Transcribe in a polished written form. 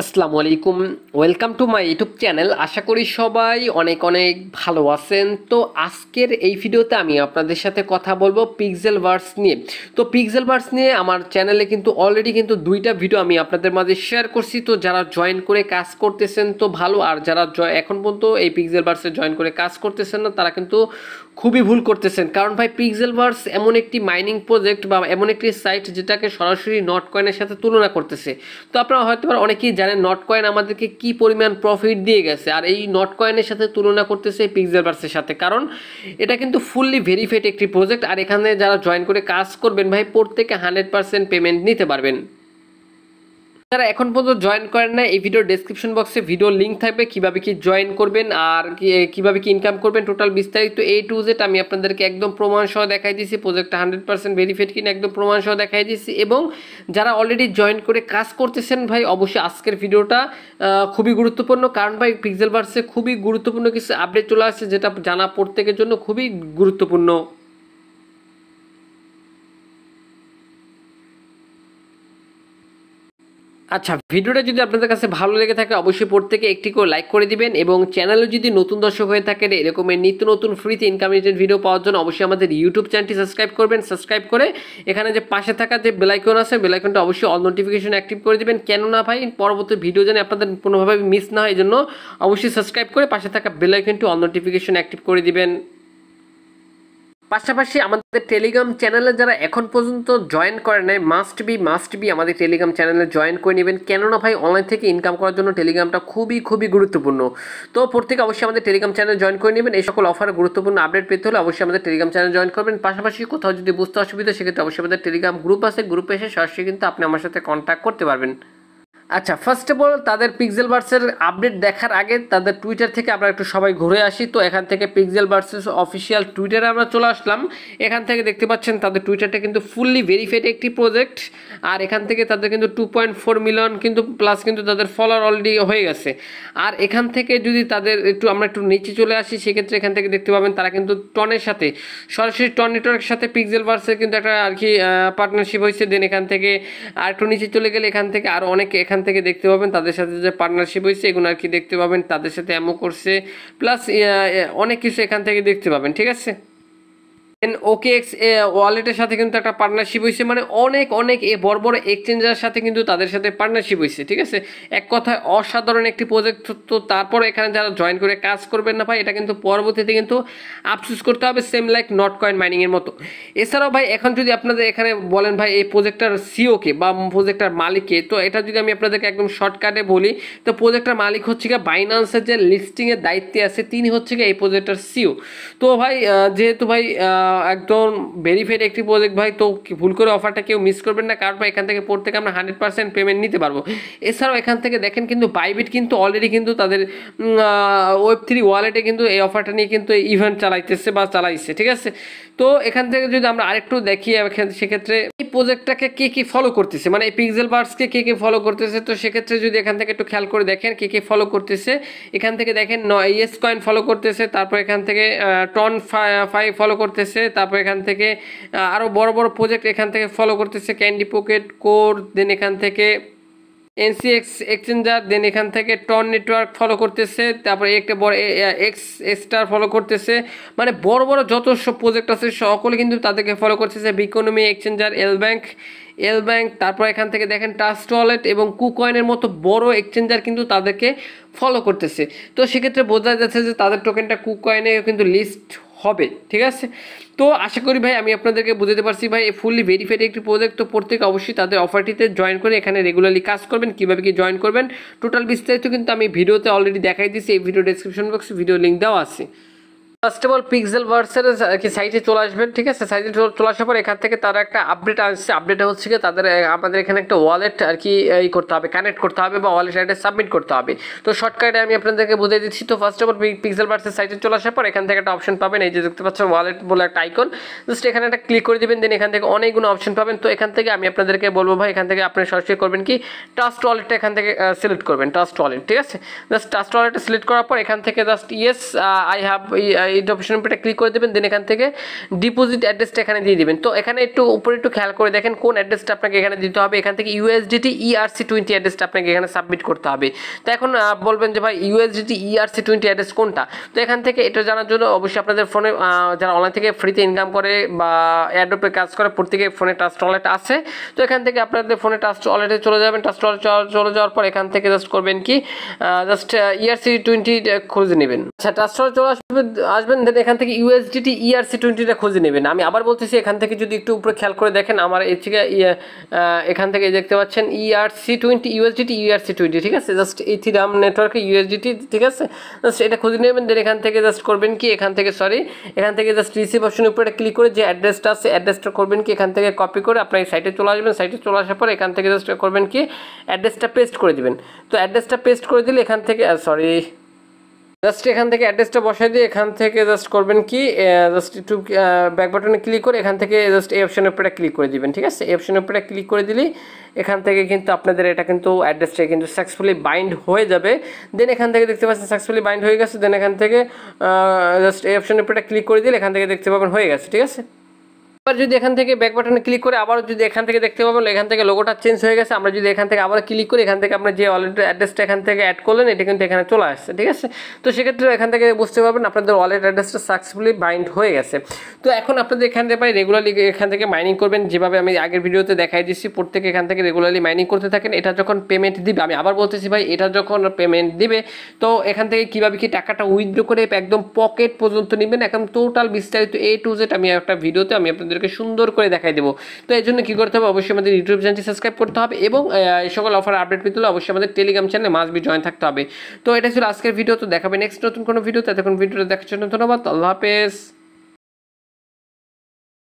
আসসালামু আলাইকুম। Welcome to my YouTube channel. আশা করি সবাই অনেক অনেক ভালো আছেন। তো আজকের এই ভিডিওতে আমি আপনাদের সাথে কথা বলবো পিক্সেলভার্স নিয়ে। তো পিক্সেলভার্স নিয়ে আমার চ্যানেলে কিন্তু অলরেডি কিন্তু দুইটা ভিডিও আমি আপনাদের মাঝে শেয়ার করছি। তো যারা জয়েন করে কাজ করতেছেন তো ভালো, আর যারা এখন পর্যন্ত এই পিক্সেলভার্সে জয়েন করে কাজ করতেছেন না তারা কিন্তু খুবই ভুল করতেছেন। কারণ ভাই পিক্সেলভার্স এমন একটি মাইনিং প্রজেক্ট বা এমন একটি সাইট যেটাকে সরাসরি নট কয়েনের সাথে তুলনা করতেছে। তো আপনারা হয়তো অনেকেই জানেন নট কয়েন আমাদেরকে কি পরিমাণ প্রফিট দিয়ে গেছে, আর এই নট কয়েনের সাথে তুলনা করতেছে পিক্সেলভার্সের সাথে। কারণ এটা কিন্তু ফুললি ভেরিফাইড একটি প্রজেক্ট, আর এখানে যারা জয়েন করে কাজ করবেন ভাই প্রত্যেকে 100% পেমেন্ট নিতে পারবেন। যারা এখন পর্যন্ত জয়েন করেন না, এই ভিডিওর ডেসক্রিপশন বক্সে ভিডিও লিঙ্ক থাকবে কিভাবে কি জয়েন করবেন আর কিভাবে কি ইনকাম করবেন, টোটাল বিস্তারিত A to Z আমি আপনাদেরকে একদম প্রমাণ সহ দেখাই দিয়েছি। প্রজেক্টটা 100% ভেরিফাইড কিনা একদম প্রমাণ সহ দেখাই দিয়েছি। এবং যারা অলরেডি জয়েন করে কাজ করতেছেন ভাই অবশ্যই আজকের ভিডিওটা খুবই গুরুত্বপূর্ণ। কারণ ভাই পিক্সেলভার্সে খুবই গুরুত্বপূর্ণ কিছু আপডেট চলে আসছে যেটা জানা প্রত্যেকের জন্য খুবই গুরুত্বপূর্ণ। আচ্ছা, ভিডিওটা যদি আপনাদের কাছে ভালো লেগে থাকে অবশ্যই প্রত্যেকে একটি করে লাইক করে দিবেন, এবং চ্যানেলে যদি নতুন দর্শক হয়ে থাকেন এরকমের নিত্য নতুন ফ্রিতে ইনকাম রিলেটেড ভিডিও পাওয়ার জন্য অবশ্যই আমাদের ইউটিউব চ্যানেলটি সাবস্ক্রাইব করবেন। সাবস্ক্রাইব করে এখানে যে পাশে থাকা যে বেল আইকন আছে বেল আইকনটা অবশ্যই অল নোটিফিকেশন অ্যাক্টিভ করে দিবেন। কেননা ভাই পরবর্তী ভিডিও যেন আপনাদের কোনোভাবে মিস না হয়, এই জন্য অবশ্যই সাবস্ক্রাইব করে পাশে থাকা বেল আইকনটি অল নোটিফিকেশন অ্যাক্টিভ করে দিবেন। পাশাপাশি আমাদের টেলিগ্রাম চ্যানেলে যারা এখন পর্যন্ত জয়েন করে নাই মাস্ট বি আমাদের টেলিগ্রাম চ্যানেলে জয়েন করে নেবেন। কেননা ভাই অনলাইন থেকে ইনকাম করার জন্য টেলিগ্রামটা খুবই গুরুত্বপূর্ণ। তো প্রত্যেকে অবশ্যই আমাদের টেলিগ্রাম চ্যানেলে জয়েন করে নেবেন। এই সকল অফার গুরুত্বপূর্ণ আপডেট পেতে হলে অবশ্যই আমাদের টেলিগ্রাম চ্যানেলে জয়েন করবেন। পাশাপাশি কোথাও যদি বুঝতে অসুবিধা সেক্ষেত্রে অবশ্যই আমাদের টেলিগ্রাম গ্রুপ আছে, গ্রুপে এসে সরাসরি কিন্তু আপনি আমার সাথে কন্ট্যাক্ট করতে পারবেন। আচ্ছা, ফার্স্ট অফ অল তাদের পিক্সেলভার্সের আপডেট দেখার আগে তাদের টুইটার থেকে আমরা একটু সবাই ঘুরে আসি। তো এখান থেকে পিক্সেলভার্সের অফিসিয়াল টুইটারে আমরা চলে আসলাম। এখান থেকে দেখতে পাচ্ছেন তাদের টুইটারটা কিন্তু ফুললি ভেরিফাইড একটি প্রজেক্ট, আর এখান থেকে তাদের কিন্তু 2.4 মিলিয়ন কিন্তু প্লাস কিন্তু তাদের ফলোয়ার অলরেডি হয়ে গেছে। আর এখান থেকে যদি তাদের আমরা একটু নিচে চলে আসি সেক্ষেত্রে এখান থেকে দেখতে পাবেন তারা কিন্তু টনের সাথে সরাসরি টন নেটওয়ার্কের সাথে পিক্সেলভার্সের কিন্তু একটা আর কি পার্টনারশিপ হয়েছে। দেন এখান থেকে আর একটু নিচে চলে গেলে এখান থেকে আরও অনেক এখান থেকে দেখতে পাবেন তাদের সাথে যে পার্টনারশিপ হয়েছে এগুলো আর কি দেখতে পাবেন, তাদের সাথে এমও করছে প্লাস অনেক কিছু এখান থেকে দেখতে পাবেন। ঠিক আছে, দেন OKX ওয়ালেটের সাথে কিন্তু একটা পার্টনারশিপ হয়েছে, মানে অনেক বড় বড় এক্সচেঞ্জের সাথে কিন্তু তাদের সাথে পার্টনারশিপ হয়েছে। ঠিক আছে, এক কথায় অসাধারণ একটি প্রজেক্ট। তো তারপরে এখানে যারা জয়েন করে কাজ করবেন না ভাই এটা কিন্তু পরবর্তীতে কিন্তু আফসোস করতে হবে, সেম লাইক নট কয়েন মাইনিংয়ের মতো। এছাড়াও ভাই এখন যদি আপনাদের এখানে বলেন ভাই এই প্রজেক্টটার সিওকে বা প্রজেক্টটার মালিককে, তো এটা যদি আমি আপনাদেরকে একদম শর্টকাটে বলি তো প্রজেক্টটার মালিক হচ্ছে গিয়ে বাইন্যান্সের যে লিস্টিংয়ের দায়িত্বে আছে তিনি হচ্ছে গিয়ে এই প্রজেক্টটার সিও। তো ভাই যেহেতু ভাই একদম ভেরিফাইড একটি প্রজেক্ট ভাই, তো ভুল করে অফারটা কেউ মিস করবেন না, কারণ এখান থেকে প্রত্যেকে আমরা 100% পেমেন্ট নিতে পারবো। এছাড়াও এখান থেকে দেখেন কিন্তু বাইবিট কিন্তু অলরেডি কিন্তু তাদের Web3 ওয়ালেটে কিন্তু এই অফারটা নিয়ে কিন্তু ইভেন্ট চালাইতেছে বা চালাইছে। ঠিক আছে, তো এখান থেকে যদি আমরা আরেকটু দেখি সেক্ষেত্রে এই প্রজেক্টটাকে কে ফলো করতেছে, মানে এই পিক্সেলভার্সকে কে ফলো করতেছে, তো সেক্ষেত্রে যদি এখান থেকে একটু খেয়াল করে দেখেন কে ফলো করতেছে। এখান থেকে দেখেন ইয়েস কয়েন ফলো করতেছে, তারপর এখান থেকে টন 5 ফলো করতেছে, তারপর এখান থেকে আরও বড় প্রজেক্ট এখান থেকে ফলো করতেছে, ক্যান্ডি পকেট কোর, দেন এখান থেকে NCX এক্সচেঞ্জার, দেন এখান থেকে টন নেটওয়ার্ক ফলো করতেছে, তারপরে একটা বড় এক্স স্টার ফলো করতেছে, মানে বড় যত সব প্রজেক্ট আছে সকলে কিন্তু তাদেরকে ফলো করতেছে। বিকোনমি এক্সচেঞ্জার, এল ব্যাংক, তারপর এখান থেকে দেখেন ট্রাস্ট ওয়ালেট এবং কুকয়েনের মতো বড় এক্সচেঞ্জার কিন্তু তাদেরকে ফলো করতেছে। তো সেক্ষেত্রে বোঝা যাচ্ছে যে তাদের টোকেনটা কুকয়েনে কিন্তু লিস্ট হবে। ঠিক আছে, তো আশা করি ভাই আমি আপনাদেরকে বুঝাতে পারছি ভাই ফুললি ভেরিফাইড একটি প্রজেক্ট। তো প্রত্যেকে অবশ্যই তাদের অফারটিতে জয়েন করে এখানে রেগুলারলি কাজ করবেন। কীভাবে কি জয়েন করবেন টোটাল বিস্তারিত কিন্তু আমি ভিডিওতে অলরেডি দেখাই দিচ্ছি, এই ভিডিও ডেসক্রিপশন বক্সে ভিডিও লিঙ্ক দেওয়া আছে। ফার্স্ট অফ অল পিক্সেলভার্সের কি সাইটে চলে আসবেন। ঠিক আছে, সাইটে চলে আসার পর এখান থেকে তারা একটা আপডেট আসছে। আপডেটটা হচ্ছে কি তাদের আমাদের এখানে একটা ওয়ালেট আর কি করতে হবে, কানেক্ট করতে হবে বা ওয়ালেট সাইটে সাবমিট করতে হবে। তো শর্টকাটে আমি আপনাদেরকে বুঝিয়ে দিচ্ছি। তো ফার্স্ট অফ অল পিক্সেলভার্সের সাইটে চলে আসার পর এখান থেকে একটা অপশন পাবেন, এই যে দেখতে পাচ্ছেন ওয়ালেট বলে একটা আইকন, জাস্ট এখানে একটা ক্লিক করে দিবেন। দেন এখান থেকে অনেকগুলো অপশন পাবেন। তো এখান থেকে আমি আপনাদেরকে বলবো ভাই এখান থেকে আপনি সরাসরি করবেন কি ট্রাস্ট ওয়ালেটটা এখান থেকে সিলেক্ট করবেন, ট্রাস্ট ওয়ালেট। ঠিক আছে, জাস্ট ট্রাস্ট ওয়ালেটটা সিলেক্ট করার পর এখান থেকে জাস্ট ইয়েস আই হ্যাভ এই অপশনের উপরে ক্লিক করে দেবেন, দেন এখান থেকে ডিপোজিট অ্যাড্রেসটা এখানে দিয়ে দিবেন। তো এখানে একটু উপরে একটু খেয়াল করে দেখেন কোন অ্যাড্রেসটা আপনাকে এখানে দিতে হবে। এখান থেকে USDT ERC20 অ্যাড্রেসটা আপনাকে এখানে সাবমিট করতে হবে। তো এখন বলবেন যে ভাই USDT ERC20 অ্যাড্রেস কোনটা? তো এখান থেকে এটা জানার জন্য অবশ্যই আপনাদের ফোনে যারা অনলাইন থেকে ফ্রিতে ইনকাম করে বা অ্যাডোপে কাজ করে প্রত্যেকের ফোনে ট্রাস্ট ওয়ালেট আছে। তো এখান থেকে আপনাদের ফোনে ট্রাস্ট ওয়ালেটে চলে যাবেন। ট্রাস্ট ওয়ালেট চলে যাওয়ার পর এখান থেকে জাস্ট করবেন কি জাস্ট ERC20 খুঁজে নেবেন। আচ্ছা, ট্রাস্ট ওয়ালেট চলে আসবেন দেন এখান থেকে USDT ERC20টা খুঁজে নেবেন। আমি আবার বলতেছি, এখান থেকে যদি একটু উপরে খেয়াল করে দেখেন আমার এই থেকে এখান থেকে দেখতে পাচ্ছেন ERC20 USDT ERC20, ঠিক আছে। জাস্ট ইথিরাম নেটওয়ার্কে USDT, ঠিক আছে। জাস্ট এটা খুঁজে নেবেন দেন এখান থেকে জাস্ট করবেন কি এখান থেকে জাস্ট রিসিভ অপশনের উপরে ক্লিক করে যে অ্যাড্রেসটা আছে অ্যাড্রেসটা করবেন কি এখান থেকে কপি করে আপনার এই সাইটে চলে আসবেন। সাইটে চলে আসার পর এখান থেকে জাস্ট করবেন কি অ্যাড্রেসটা পেস্ট করে দিবেন। তো অ্যাড্রেসটা পেস্ট করে দিলে এখান থেকে জাস্ট এখান থেকে অ্যাড্রেসটা বসাই দিয়ে এখান থেকে জাস্ট করবেন কি জাস্ট একটু ব্যাক বাটনে ক্লিক করে এখান থেকে জাস্ট এই অপশনের উপরে ক্লিক করে দিবেন, ঠিক আছে। এই অপশনের উপরে ক্লিক করে দিলেই এখান থেকে কিন্তু আপনাদের এটা কিন্তু অ্যাড্রেসটা কিন্তু সাকসেসফুলি বাইন্ড হয়ে যাবে। দেন এখান থেকে দেখতে পাচ্ছেন সাকসেসফুলি বাইন্ড হয়ে গেছে। দেন এখান থেকে জাস্ট এই অপশনের উপরে ক্লিক করে দিলে এখান থেকে দেখতে পাবেন হয়ে গেছে, ঠিক আছে। এবার যদি এখান থেকে ব্যাক বাটনে ক্লিক করে আবার যদি এখান থেকে দেখতে পাবেন এখান থেকে লোগোটা চেঞ্জ হয়ে গেছে। আমরা যদি এখান থেকে আবার ক্লিক করি এখান থেকে আপনার যে ওয়ালেট অ্যাড্রেসটা এখান থেকে অ্যাড করলেন এটা কিন্তু এখানে চলে আসছে, ঠিক আছে। তো সেক্ষেত্রে এখান থেকে বুঝতে পারবেন আপনাদের ওয়ালেট অ্যাড্রেসটা সাকসেসফুলি বাইন্ড হয়ে গেছে। তো এখন আপনাদের এখান থেকে রেগুলারলি এখান থেকে মাইনিং করবেন, যেভাবে আমি আগের ভিডিওতে দেখাই দিচ্ছি। প্রত্যেকে এখান থেকে রেগুলারলি মাইনিং করতে থাকেন। এটা যখন পেমেন্ট দিবে, আমি আবার বলতেছি ভাই, এটা যখন পেমেন্ট দিবে তো এখান থেকে কীভাবে কি টাকাটা উইথড্র করে একদম পকেট পর্যন্ত নেবেন, একদম টোটাল বিস্তারিত A to Z আমি একটা ভিডিওতে আমি আপনাদেরকে সুন্দর করে দেখাই দেবো। তো এই জন্য কী করতে হবে, অবশ্যই আমাদের ইউটিউব চ্যানেলটি সাবস্ক্রাইব করতে হবে এবং এই সকল অফার আপডেট পেতে হলে অবশ্যই আমাদের টেলিগ্রাম চ্যানেলে মাস্ট বি জয়েন থাকতে হবে। তো এটা ছিল আজকের ভিডিও। তো দেখাবে নেক্সট নতুন কোনো ভিডিও। ততক্ষণ ভিডিওটা দেখার জন্য ধন্যবাদ। আল্লাহ হাফেজ।